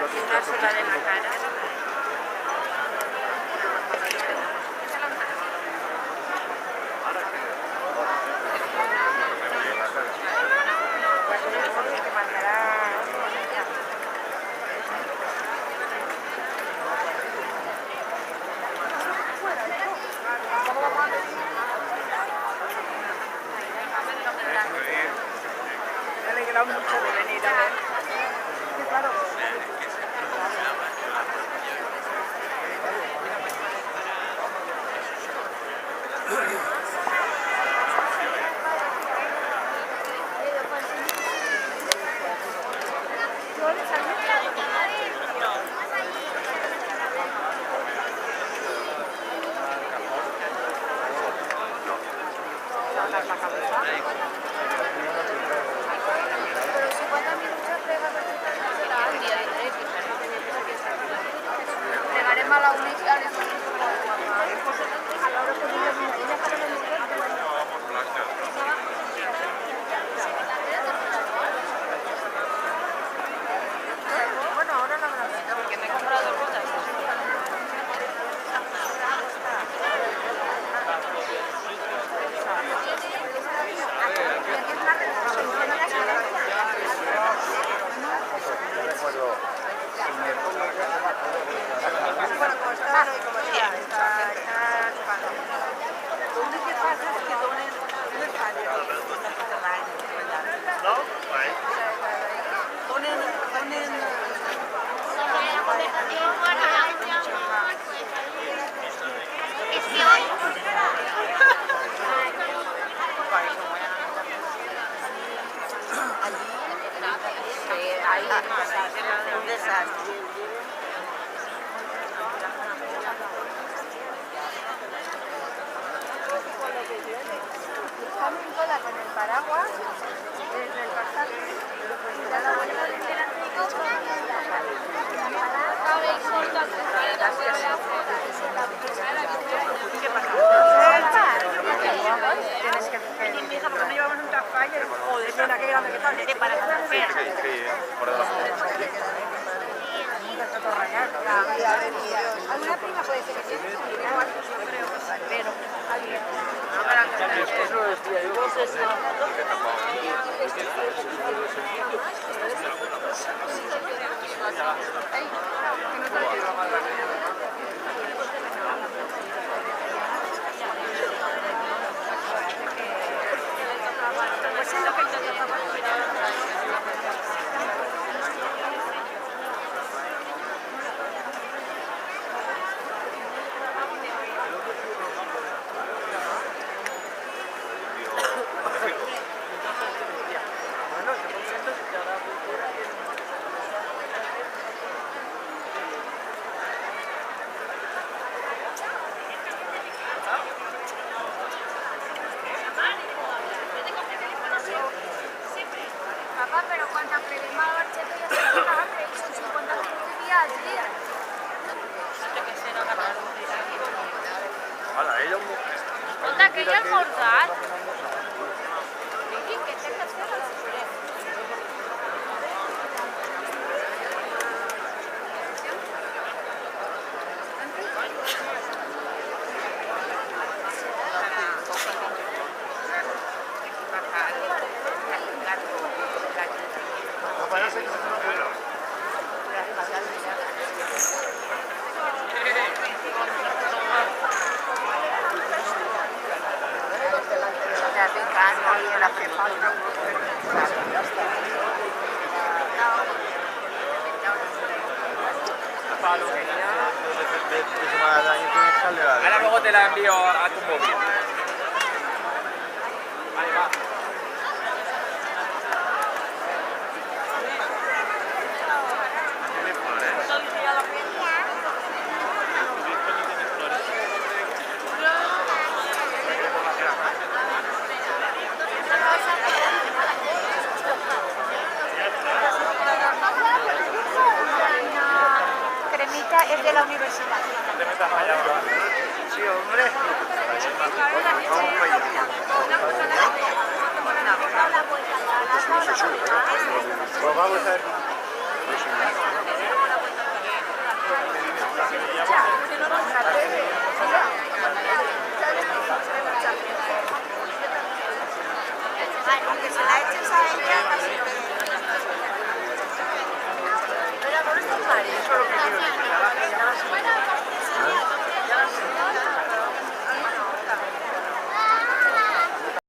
Quitársela de la cara. Me ha alegrado mucho de venir a ver. Claro. Bueno, ahora no me lo sé, porque me he comprado botas. Bueno, como está hoy, como está chupando. Lo único que pasa es que donen un estadio. No? Right. Ahí un desastre. Con el paraguas desde el pasaje y da la vuelta de ¿qué pasa? Tienes que mi hija, porque no llevamos un café o de mira qué grande que tal, de para la fea. Sí, por debajo. ¿Alguna prima puede ser que sí? Yo creo que sí, pero alguien. Eso decía yo. Pues es lo que yo trataba. Papá, pero cuántas predimas Barcheto ya se pagan, son 50 días al día. Hola, ellos. Onda, que ya almorzar. Vicky, que te casas. Ahora luego te la envío a tu móvil. Vale, va. Cremita es de la universidad. No te metas allá abajo. Sí, tío, hombre. Pues vamos a ver. Ya.